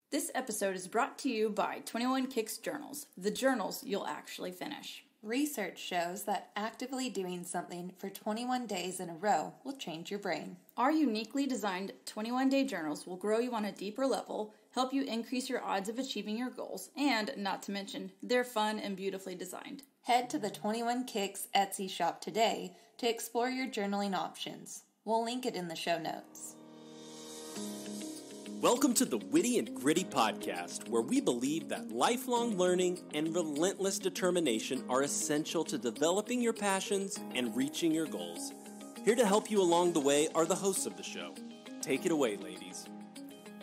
This episode is brought to you by 21 Kicks Journals, the journals you'll actually finish. Research shows that actively doing something for 21 days in a row will change your brain. Our uniquely designed 21-day journals will grow you on a deeper level, help you increase your odds of achieving your goals, and, not to mention, they're fun and beautifully designed. Head to the 21 Kicks Etsy shop today to explore your journaling options. We'll link it in the show notes. Welcome to the Witty and Gritty podcast, where we believe that lifelong learning and relentless determination are essential to developing your passions and reaching your goals. Here to help you along the way are the hosts of the show. Take it away, ladies.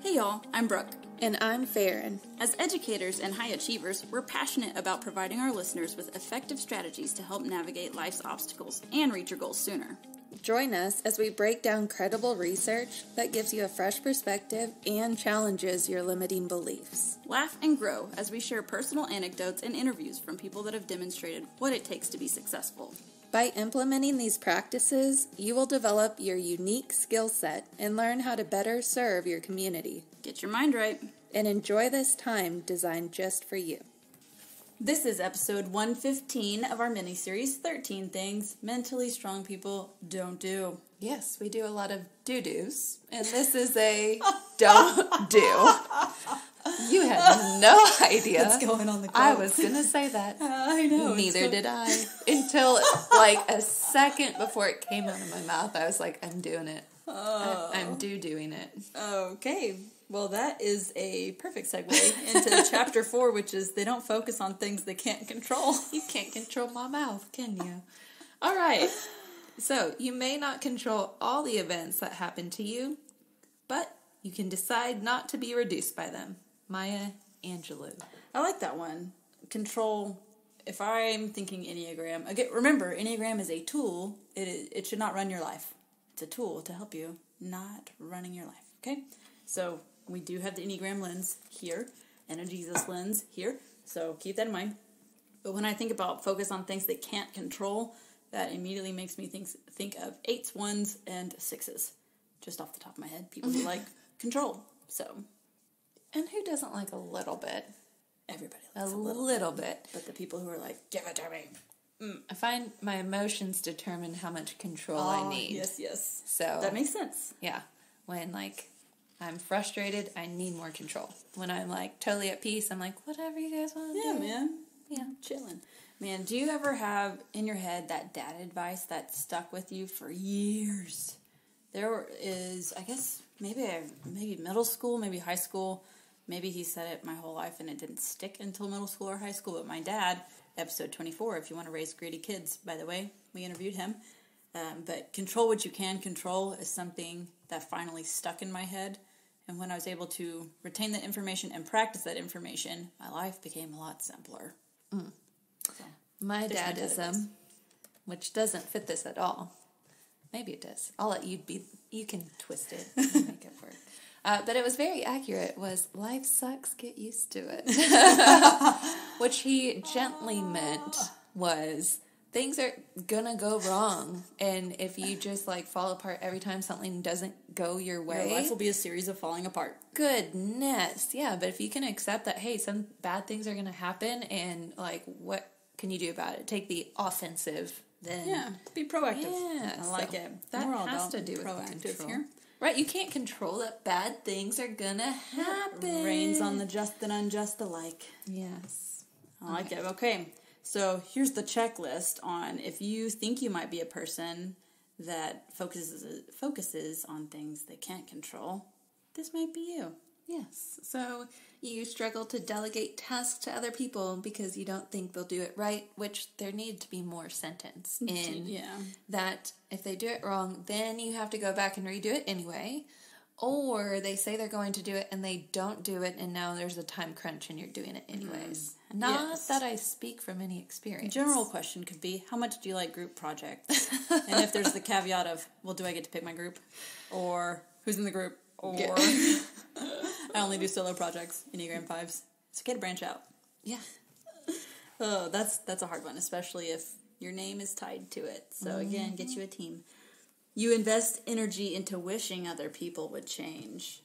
Hey y'all, I'm Brooke. And I'm Farron. As educators and high achievers, we're passionate about providing our listeners with effective strategies to help navigate life's obstacles and reach your goals sooner. Join us as we break down credible research that gives you a fresh perspective and challenges your limiting beliefs. Laugh and grow as we share personal anecdotes and interviews from people that have demonstrated what it takes to be successful. By implementing these practices, you will develop your unique skill set and learn how to better serve your community. Get your mind right. And enjoy this time designed just for you. This is episode 115 of our mini-series, 13 Things Mentally Strong People Don't Do. Yes, we do a lot of do-dos, and this is a don't do. You had no idea. What's going on the quote? I was going to say that. I know. Neither did I. Until like a second before it came out of my mouth, I was like, I'm doing it. Oh. I'm doing it. Okay. Well, that is a perfect segue into chapter 4, which is they don't focus on things they can't control. You can't control my mouth, can you? All right. So, you may not control all the events that happen to you, but you can decide not to be reduced by them. Maya Angelou. I like that one. Control. If I'm thinking Enneagram, again, remember, Enneagram is a tool. It should not run your life. It's a tool to help you, not running your life. Okay? So, we do have the Enneagram lens here and a Jesus lens here, so keep that in mind. But when I think about focus on things they can't control, that immediately makes me think of 8s, 1s, and 6s. Just off the top of my head, people who like control. So, and who doesn't like a little bit? Everybody likes a little bit. But the people who are like, give it to me. I find my emotions determine how much control I need. Yes. So that makes sense. Yeah. When, like, I'm frustrated, I need more control. When I'm, like, totally at peace, I'm like, whatever you guys want to do. Yeah, man. Yeah. Chilling. Man, do you ever have in your head that dad advice that stuck with you for years? There is, I guess, maybe middle school, maybe high school. Maybe he said it my whole life and it didn't stick until middle school or high school. But my dad, episode 24, if you want to raise greedy kids, by the way, we interviewed him. But control what you can control is something that finally stuck in my head. And when I was able to retain that information and practice that information, my life became a lot simpler. So, my dadism, which doesn't fit this at all. Maybe it does. I'll let you can twist it and make it work. But it was very accurate, was life sucks, get used to it. Which he gently meant was things are gonna go wrong, and if you just like fall apart every time something doesn't go your way, your life will be a series of falling apart. Goodness, yeah. But if you can accept that, hey, some bad things are gonna happen, and like, what can you do about it? Take the offensive, then be proactive. Yeah, I like it. That We're all has about to do with proactive control. here. Right, you can't control that bad things are gonna happen. Rains on the just and unjust alike. Yes. I like it. Okay. So here's the checklist on if you think you might be a person that focuses on things they can't control, this might be you. Yes. So you struggle to delegate tasks to other people because you don't think they'll do it right, which there need to be more sentence in that if they do it wrong, then you have to go back and redo it anyway. Or they say they're going to do it and they don't do it, and now there's a time crunch and you're doing it anyways. Not that I speak from any experience. General question could be, how much do you like group projects? And if there's the caveat of, well, do I get to pick my group? Or who's in the group? Or I only do solo projects, Enneagram 5s. It's okay to branch out. Yeah. Oh, that's a hard one, especially if your name is tied to it. So again, get you a team. You invest energy into wishing other people would change.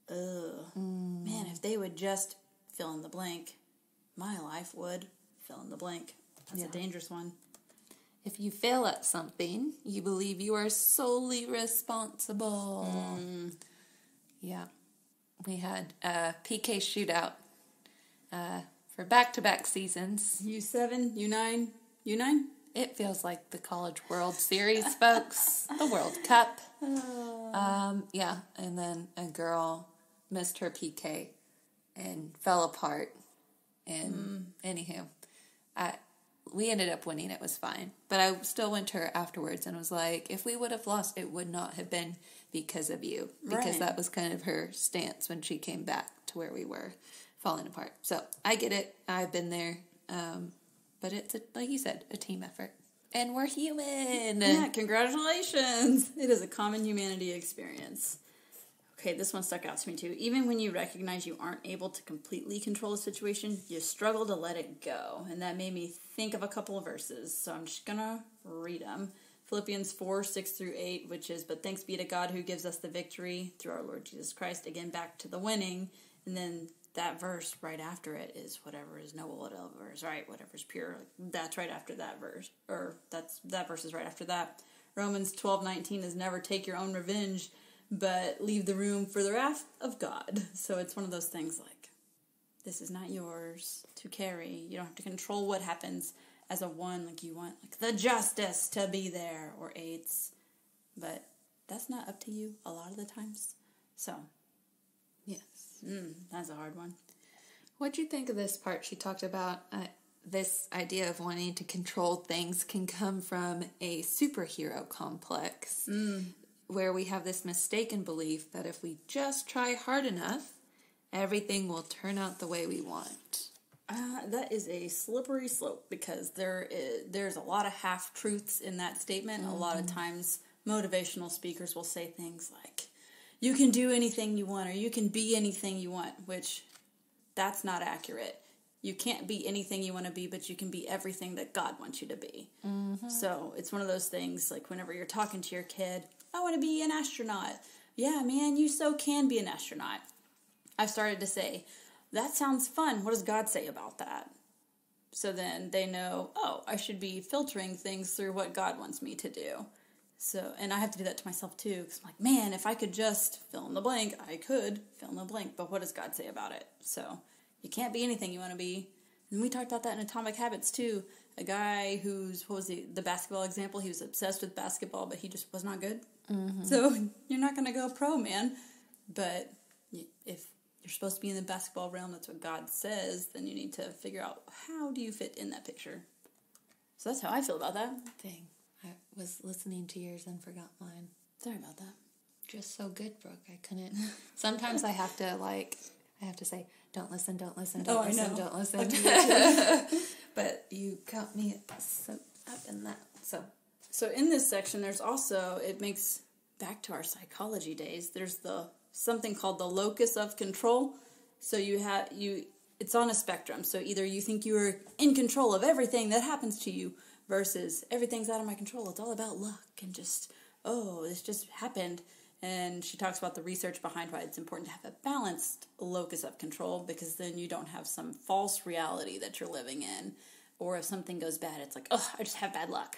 man, if they would just fill in the blank, my life would fill in the blank. That's a dangerous one. If you fail at something, you believe you are solely responsible. Yeah. We had a PK shootout for back-to-back seasons. U7, U9, U9? It feels like the College World Series, folks. The World Cup. Yeah, and then a girl missed her PK and fell apart. And anywho, we ended up winning. It was fine. But I still went to her afterwards and was like, if we would have lost, it would not have been because of you. Because that was kind of her stance when she came back to where we were falling apart. So I get it. I've been there. But it's, like you said, a team effort. And we're human. Yeah, congratulations. It is a common humanity experience. Okay, this one stuck out to me too. Even when you recognize you aren't able to completely control a situation, you struggle to let it go. And that made me think of a couple of verses. So I'm just going to read them. Philippians 4, 6 through 8, which is, but thanks be to God who gives us the victory through our Lord Jesus Christ. Again, back to the winning. And then that verse right after it is whatever is noble, whatever is right, whatever is pure. That's right after that verse. Or that verse is right after that. Romans 12:19 is never take your own revenge, but leave the room for the wrath of God. So it's one of those things like, this is not yours to carry. You don't have to control what happens as a one, like you want like the justice to be there, or AIDS. But that's not up to you a lot of the times. So, yes. That's a hard one. What'd you think of this part? She talked about this idea of wanting to control things can come from a superhero complex. Where we have this mistaken belief that if we just try hard enough, everything will turn out the way we want. That is a slippery slope because there's a lot of half-truths in that statement. A lot of times motivational speakers will say things like, you can do anything you want or you can be anything you want, which that's not accurate. You can't be anything you want to be, but you can be everything that God wants you to be. So it's one of those things like whenever you're talking to your kid, I want to be an astronaut. Yeah, man, you so can be an astronaut. I've started to say, that sounds fun. What does God say about that? So then they know, oh, I should be filtering things through what God wants me to do. So, and I have to do that to myself too, because I'm like, man, if I could just fill in the blank, I could fill in the blank. But what does God say about it? So you can't be anything you want to be. And we talked about that in Atomic Habits too. A guy who's, what was the basketball example? He was obsessed with basketball, but he just was not good. So you're not going to go pro, man. But if you're supposed to be in the basketball realm, that's what God says, then you need to figure out how do you fit in that picture. So that's how I feel about that. Dang, I was listening to yours and forgot mine. Sorry about that. Just so good, Brooke. I couldn't. Sometimes I have to say, don't listen, don't listen, don't listen, don't listen. But you got me so up in that. So in this section, there's also, it makes, back to our psychology days, there's something called the locus of control. So it's on a spectrum. So either you think you are in control of everything that happens to you versus everything's out of my control. It's all about luck and just, this just happened. And she talks about the research behind why it's important to have a balanced locus of control, because then you don't have some false reality that you're living in. Or if something goes bad, it's like, I just have bad luck.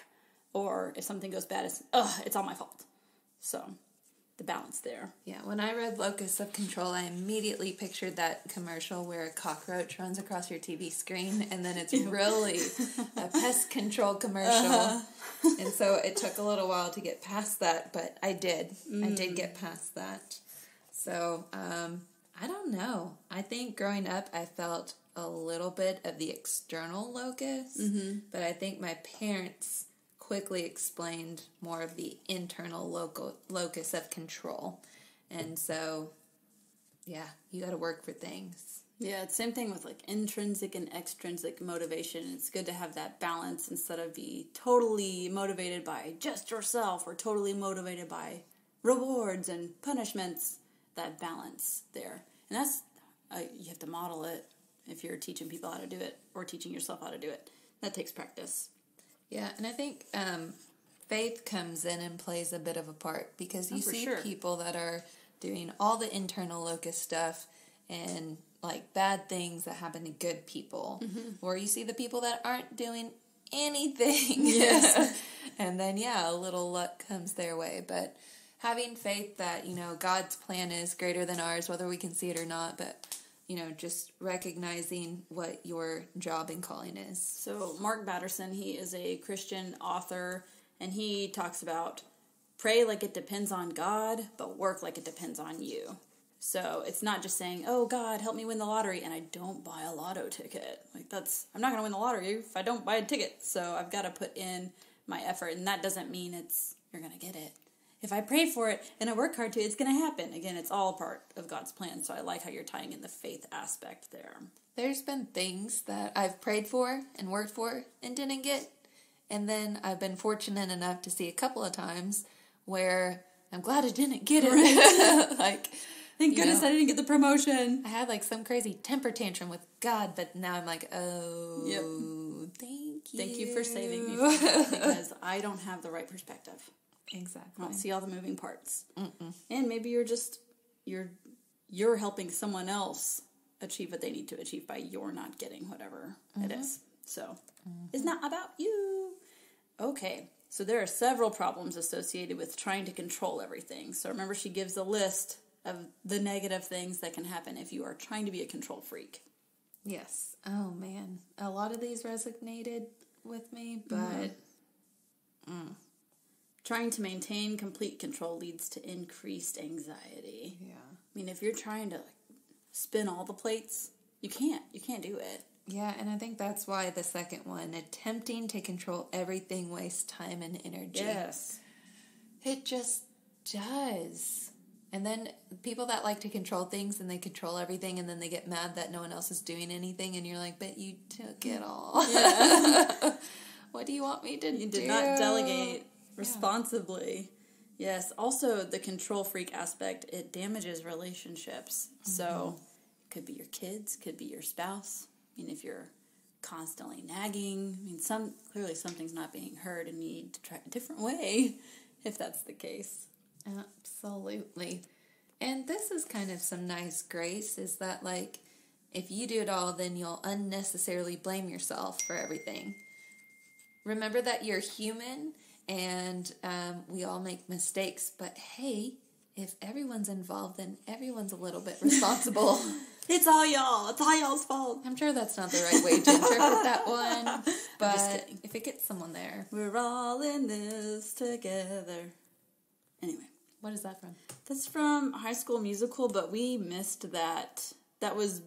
Or if something goes bad, it's all my fault. So the balance there. Yeah, when I read locus of control, I immediately pictured that commercial where a cockroach runs across your TV screen, and then it's really a pest control commercial. And so it took a little while to get past that, but I did. I did get past that. So, I don't know. I think growing up, I felt a little bit of the external locus, but I think my parents quickly explained more of the internal locus of control. And so, yeah, you got to work for things. Yeah, it's same thing with like intrinsic and extrinsic motivation. It's good to have that balance instead of be totally motivated by just yourself or totally motivated by rewards and punishments. That balance there. And that's, you have to model it if you're teaching people how to do it or teaching yourself how to do it. That takes practice. Yeah, and I think faith comes in and plays a bit of a part, because you see people that are doing all the internal locus stuff and like bad things that happen to good people. Or you see the people that aren't doing anything. Yes. And then, a little luck comes their way. But having faith that, God's plan is greater than ours, whether we can see it or not, but, just recognizing what your job and calling is. So Mark Batterson, he is a Christian author, and he talks about pray like it depends on God, but work like it depends on you. So it's not just saying, oh, God, help me win the lottery, and I don't buy a lotto ticket. Like, I'm not going to win the lottery if I don't buy a ticket. So I've got to put in my effort, and that doesn't mean you're going to get it. If I pray for it and I work hard to it, it's going to happen. Again, it's all part of God's plan, so I like how you're tying in the faith aspect there. There's been things that I've prayed for and worked for and didn't get, and then I've been fortunate enough to see a couple of times where I'm glad I didn't get it. Right. Thank goodness I didn't get the promotion. I had like some crazy temper tantrum with God, but now I'm like, oh, yep. Thank you. Thank you for saving me from that, because I don't have the right perspective. Exactly. I don't see all the moving parts. And maybe you're helping someone else achieve what they need to achieve by you're not getting whatever it is. So it's not about you. Okay. So there are several problems associated with trying to control everything. So remember, she gives a list of the negative things that can happen if you are trying to be a control freak. Yes. Oh, man. A lot of these resonated with me, but... Trying to maintain complete control leads to increased anxiety. Yeah. I mean, if you're trying to spin all the plates, you can't. You can't do it. Yeah, and I think that's why the second one, attempting to control everything wastes time and energy. Yes. It just does. And then people that like to control things and they control everything and then they get mad that no one else is doing anything and you're like, but you took it all. Yeah. What do you want me to do? You did not delegate responsibly. Yes. Also, the control freak aspect, it damages relationships. So it could be your kids, could be your spouse. I mean, if you're constantly nagging, I mean, clearly something's not being heard and you need to try a different way if that's the case. Absolutely. And this is kind of some nice grace, is that like, if you do it all, then you'll unnecessarily blame yourself for everything. Remember that you're human and we all make mistakes, but hey, if everyone's involved, then everyone's a little bit responsible. It's all y'all. It's all y'all's fault. I'm sure that's not the right way to interpret that one, but if it gets someone there. We're all in this together. Anyway. What is that from? That's from High School Musical, but we missed that. That was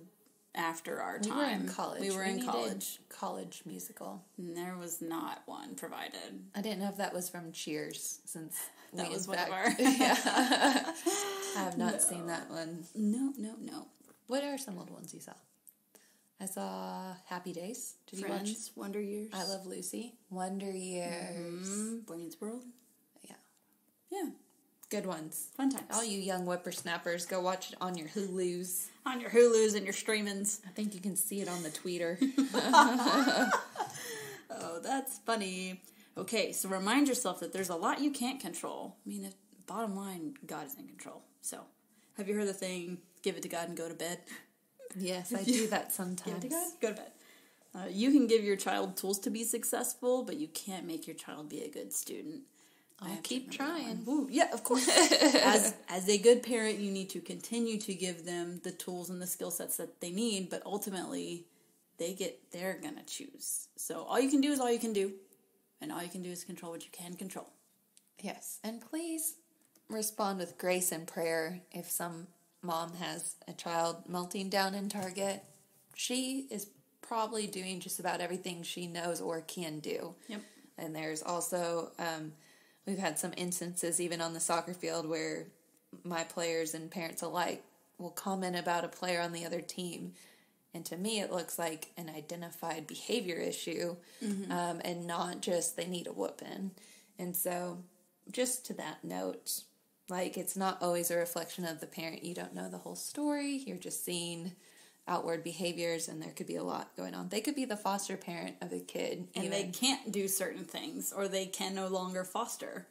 after our time. We were in college. We were in college. College musical. And there was not one provided. I didn't know if that was from Cheers, since that was one of our... Yeah. I have not seen that one. No. What are some old ones you saw? I saw Happy Days. Did Friends, you watch? Wonder Years. I Love Lucy. Wonder Years. Boy Meets World. Yeah. Good ones. Fun times. All you young whippersnappers, go watch it on your Hulus. On your Hulus and your streamings. I think you can see it on the Tweeter. Oh, that's funny. Okay, so remind yourself that there's a lot you can't control. I mean, bottom line, God is in control. So, have you heard the thing, give it to God and go to bed? Yes, I do that sometimes. Give it to God, go to bed. You can give your child tools to be successful, but you can't make your child be a good student. I'll keep trying. Ooh, yeah, of course. As a good parent, you need to continue to give them the tools and the skill sets that they need, but ultimately, they're going to choose. So all you can do is all you can do, and all you can do is control what you can control. Yes, and please respond with grace and prayer if some mom has a child melting down in Target. She is probably doing just about everything she knows or can do. Yep. And there's also... we've had some instances even on the soccer field where my players and parents alike will comment about a player on the other team. And to me, it looks like an identified behavior issue and not just they need a whooping. And so just to that note, like it's not always a reflection of the parent. You don't know the whole story. You're just seeing outward behaviors, and there could be a lot going on. They could be the foster parent of a kid. And they can't do certain things, or they can no longer foster.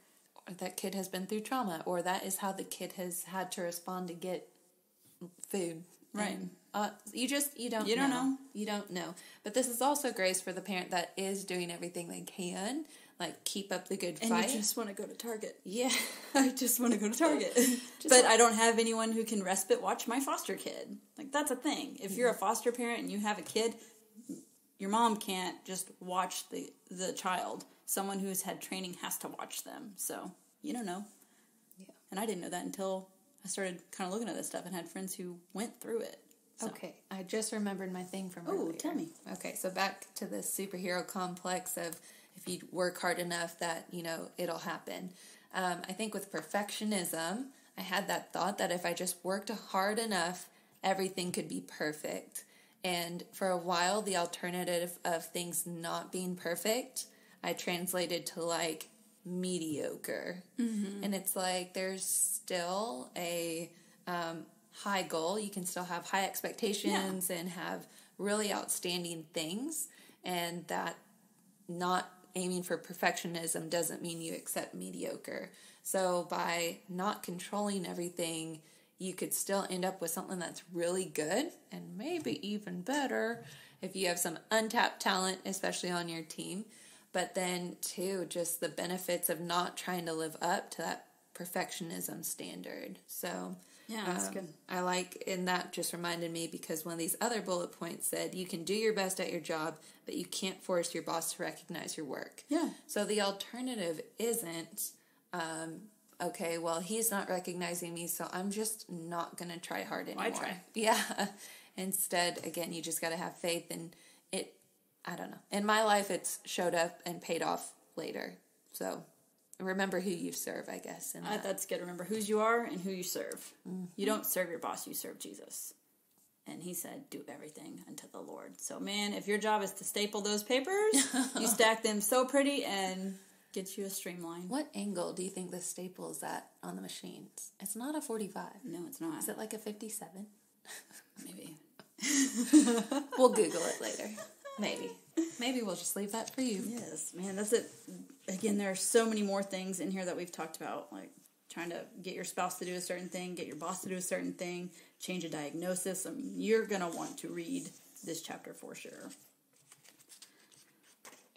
that kid has been through trauma, or that is how the kid has had to respond to get food. Right. And, you don't know. You don't know. But this is also grace for the parent that is doing everything they can. Like, keep up the good fight. And you just want to go to Target. Yeah. I just want to go to Target. But I don't have anyone who can respite watch my foster kid. Like, that's a thing. If you're a foster parent and you have a kid, your mom can't just watch the child. Someone who's had training has to watch them. So, you don't know. Yeah. And I didn't know that until I started kind of looking at this stuff and had friends who went through it. So. Okay, I just remembered my thing from earlier. Oh, tell me. Okay, so back to the superhero complex of if you work hard enough that, it'll happen. I think with perfectionism, I had that thought that if I just worked hard enough, everything could be perfect. And for a while, the alternative of things not being perfect, I translated to like mediocre. Mm-hmm. And it's like there's still a high goal. You can still have high expectations and have really outstanding things. And that not aiming for perfectionism doesn't mean you accept mediocre. So by not controlling everything, you could still end up with something that's really good and maybe even better if you have some untapped talent, especially on your team. But then, too, just the benefits of not trying to live up to that perfectionism standard. So, yeah, that's good. I like, and that just reminded me because one of these other bullet points said you can do your best at your job, but you can't force your boss to recognize your work. Yeah. So the alternative isn't, okay, well, he's not recognizing me, so I'm just not going to try hard anymore. Why try? Yeah. Instead, again, you just got to have faith in it. I don't know. In my life, it's showed up and paid off later. So remember who you serve, I guess. That's good. Remember whose you are and who you serve. Mm-hmm. You don't serve your boss, you serve Jesus. And he said, do everything unto the Lord. So, man, if your job is to staple those papers, you stack them so pretty and get you a streamline. What angle do you think the staple is at on the machines? It's not a 45. No, it's not. Is it like a 57? Maybe. We'll Google it later. Maybe we'll just leave that for you. Yes, man, that's it. Again, there are so many more things in here that we've talked about, like trying to get your spouse to do a certain thing, get your boss to do a certain thing, change a diagnosis. I mean, you're going to want to read this chapter for sure.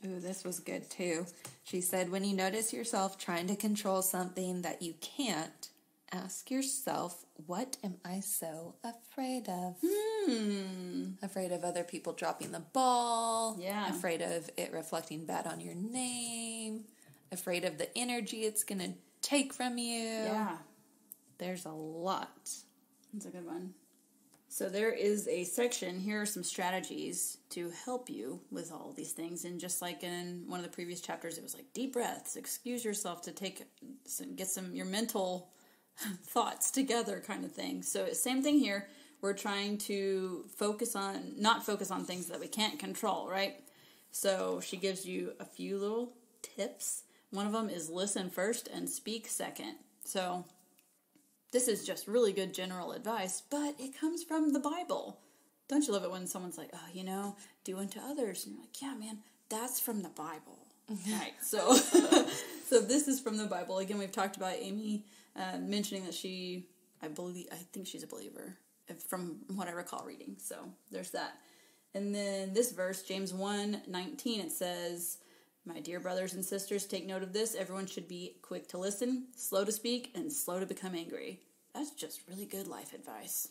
Ooh, this was good too. She said, when you notice yourself trying to control something that you can't, ask yourself, what am I so afraid of? Afraid of other people dropping the ball. Yeah. Afraid of it reflecting bad on your name. Afraid of the energy it's going to take from you. Yeah. There's a lot. That's a good one. So there is a section, here are some strategies to help you with all these things. And just like in one of the previous chapters, it was like deep breaths, excuse yourself to get some your mental thoughts together kind of thing. So same thing here. We're trying to not focus on things that we can't control, right? So she gives you a few little tips. One of them is listen first and speak second. So this is just really good general advice, but it comes from the Bible. Don't you love it when someone's like, oh, do unto others? And you're like, yeah, man, that's from the Bible. Right. So this is from the Bible. Again, we've talked about Amy mentioning that I think she's a believer from what I recall reading. So there's that. And then this verse, James 1:19, it says, my dear brothers and sisters, take note of this. Everyone should be quick to listen, slow to speak, and slow to become angry. That's just really good life advice.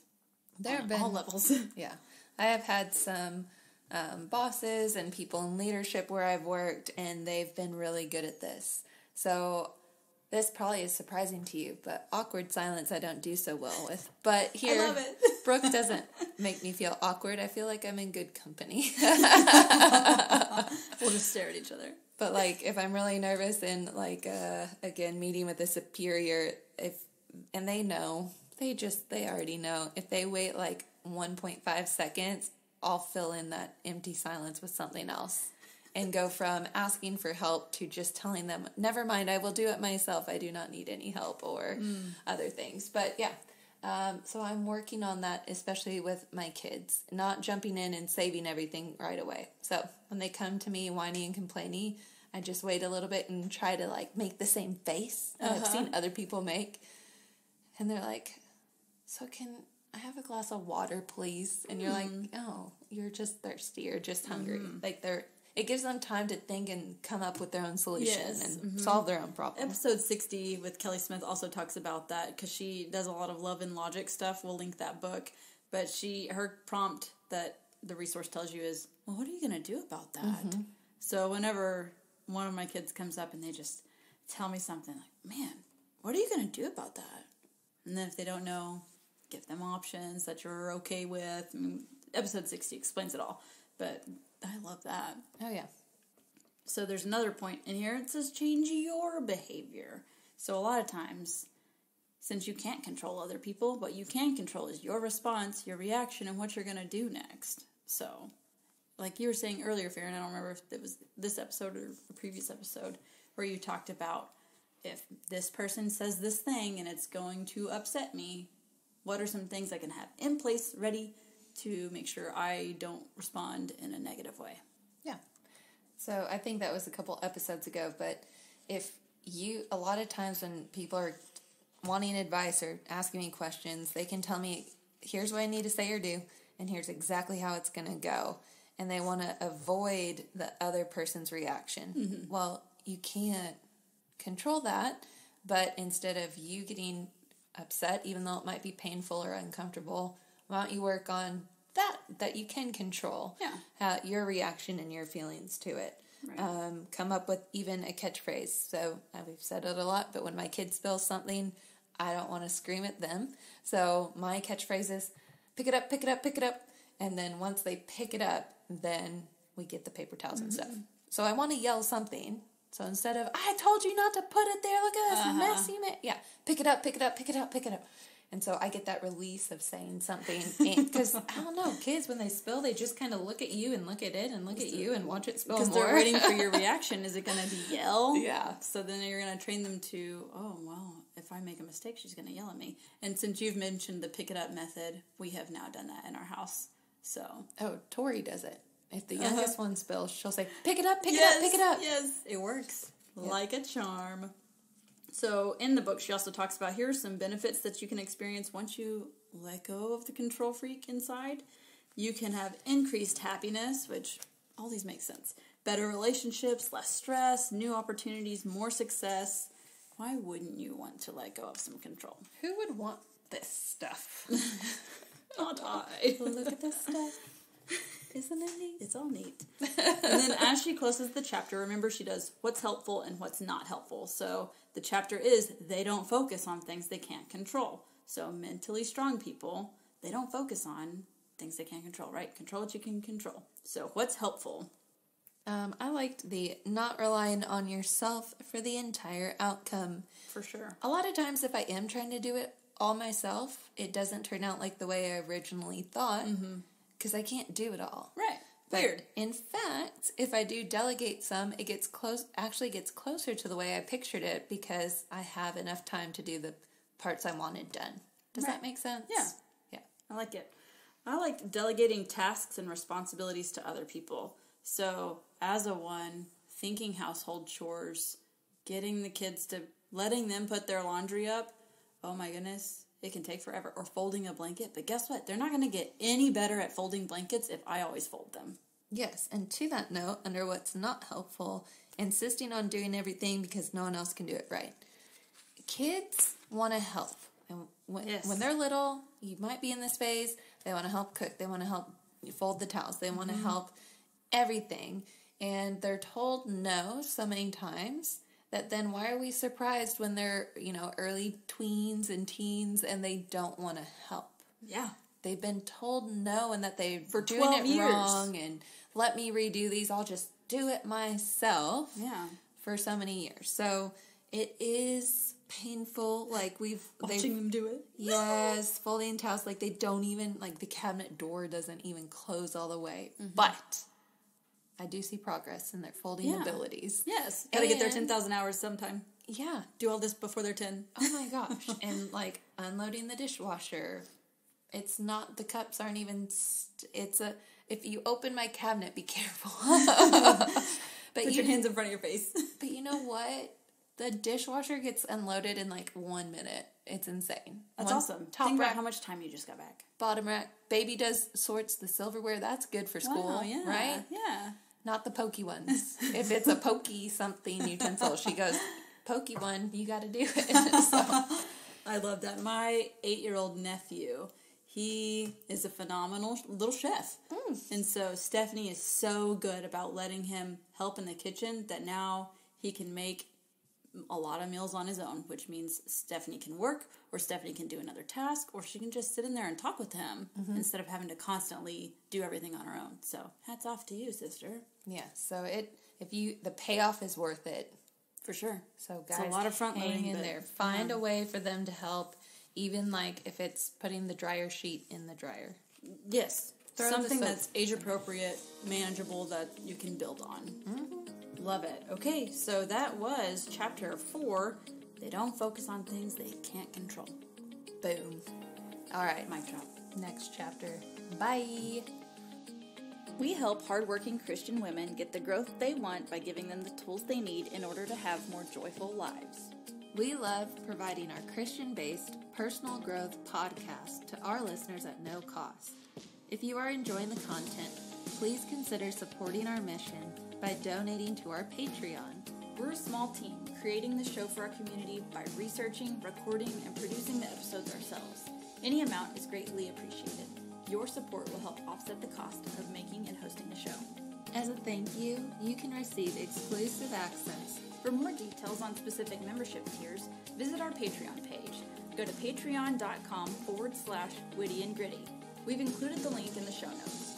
There have been all levels. Yeah. I have had some bosses and people in leadership where I've worked, and they've been really good at this. So this probably is surprising to you, but awkward silence I don't do so well with. But here, I love it. Brooke doesn't make me feel awkward. I feel like I'm in good company. We'll just stare at each other. But like if I'm really nervous and like again meeting with a superior, and they know, they already know. If they wait like 1.5 seconds, I'll fill in that empty silence with something else. And go from asking for help to just telling them, never mind, I will do it myself. I do not need any help or other things. But yeah, so I'm working on that, especially with my kids, not jumping in and saving everything right away. So when they come to me whining and complaining, I just wait a little bit and try to, like, make the same face that I've seen other people make. And they're like, so can I have a glass of water, please? And you're like, oh, you're just thirsty or just hungry. Like, it gives them time to think and come up with their own solution and solve their own problem. Episode 60 with Kelly Smith also talks about that because she does a lot of love and logic stuff. We'll link that book. But her prompt that the resource tells you is, well, what are you going to do about that? So whenever one of my kids comes up and they just tell me something like, man, what are you going to do about that? And then if they don't know, give them options that you're okay with. I mean, episode 60 explains it all. But I love that. Oh, yeah. So there's another point in here. It says change your behavior. So a lot of times, since you can't control other people, what you can control is your response, your reaction, and what you're going to do next. So, like you were saying earlier, Farron, I don't remember if it was this episode or a previous episode, where you talked about if this person says this thing and it's going to upset me, what are some things I can have in place ready to make sure I don't respond in a negative way? Yeah. So I think that was a couple episodes ago, but a lot of times when people are wanting advice or asking me questions, they can tell me, here's what I need to say or do, and here's exactly how it's going to go. And they want to avoid the other person's reaction. Well, you can't control that, but instead of you getting upset, even though it might be painful or uncomfortable, why don't you work on that you can control your reaction and your feelings to it. Right. Come up with even a catchphrase. So we've said it a lot, but when my kids spill something, I don't want to scream at them. So my catchphrase is, pick it up, pick it up, pick it up. And then once they pick it up, then we get the paper towels and stuff. So I want to yell something. So instead of, I told you not to put it there, look at this mess you made. Yeah, pick it up, pick it up, pick it up, pick it up. And so I get that release of saying something. Because, I don't know, kids, when they spill, they just kind of look at you and look at it and look at you and watch it spill more. Because they're waiting for your reaction. Is it going to be yell? Yeah. So then you're going to train them to, oh, well, if I make a mistake, she's going to yell at me. And since you've mentioned the pick it up method, we have now done that in our house. So. Oh, Tori does it. If the youngest one spills, she'll say, pick it up, pick it up, pick it up. Yes, it works like a charm. So in the book, she also talks about here are some benefits that you can experience once you let go of the control freak inside. You can have increased happiness, which all these make sense. Better relationships, less stress, new opportunities, more success. Why wouldn't you want to let go of some control? Who would want this stuff? Not I. Look at this stuff. Isn't it neat? It's all neat. And then as she closes the chapter, remember she does what's helpful and what's not helpful. So the chapter is they don't focus on things they can't control. So mentally strong people, they don't focus on things they can't control, right? Control what you can control. So what's helpful? I liked the not relying on yourself for the entire outcome. For sure. A lot of times if I am trying to do it all myself, it doesn't turn out like the way I originally thought. Because I can't do it all. Right. But weird. In fact, if I do delegate some, it gets closer to the way I pictured it because I have enough time to do the parts I wanted done. Does that make sense? Yeah. Yeah. I like it. I like delegating tasks and responsibilities to other people. So, as a one, thinking household chores, getting the kids to, letting them put their laundry up, oh my goodness, it can take forever. Or folding a blanket. But guess what? They're not going to get any better at folding blankets if I always fold them. Yes, and to that note, under what's not helpful, insisting on doing everything because no one else can do it right. Kids want to help. And when they're little, you might be in this phase, they want to help cook. They want to help fold the towels. They want to help everything. And they're told no so many times that then why are we surprised when they're, early tweens and teens and they don't want to help? Yeah. They've been told no and that they're doing 12 it years. wrong and let me redo these. I'll just do it myself. Yeah. For so many years. So it is painful. Like watching them do it. Yes, folding towels. Like they don't even, like the cabinet door doesn't even close all the way. But I do see progress in their folding abilities. Yes. Gotta get their 10,000 hours sometime. Yeah. Do all this before they're 10. Oh my gosh. And like unloading the dishwasher. It's not, the cups aren't even, if you open my cabinet, be careful. But Put your hands in front of your face. But you know what? The dishwasher gets unloaded in like 1 minute. It's insane. That's awesome. Top Think rack, about how much time you just got back. bottom rack. Baby sorts the silverware. That's good for school, Wow, yeah, right? Yeah. Not the pokey ones. If it's a pokey something utensil, she goes, pokey one, you got to do it. So. I love that. My 8-year-old nephew, he is a phenomenal little chef. And so Stephanie is so good about letting him help in the kitchen that now he can make a lot of meals on his own, which means Stephanie can work, or Stephanie can do another task, or she can just sit in there and talk with him instead of having to constantly do everything on her own. So hats off to you, sister. Yeah, so the payoff is worth it. For sure. So guys, it's a lot of front hang loading in there. Find a way for them to help, even like if it's putting the dryer sheet in the dryer. Yes. Throw Something the soap. that's age appropriate, manageable, that you can build on. Love it. Okay, so that was chapter 4. They don't focus on things they can't control. Boom. All right, Mic drop. next chapter. Bye. We help hardworking Christian women get the growth they want by giving them the tools they need in order to have more joyful lives. We love providing our Christian-based personal growth podcast to our listeners at no cost. If you are enjoying the content, please consider supporting our mission by donating to our Patreon. We're a small team creating the show for our community by researching, recording, and producing the episodes ourselves. Any amount is greatly appreciated. Your support will help offset the cost of making and hosting the show. As a thank you, you can receive exclusive access. For more details on specific membership tiers, visit our Patreon page. Go to patreon.com/witty and gritty. We've included the link in the show notes.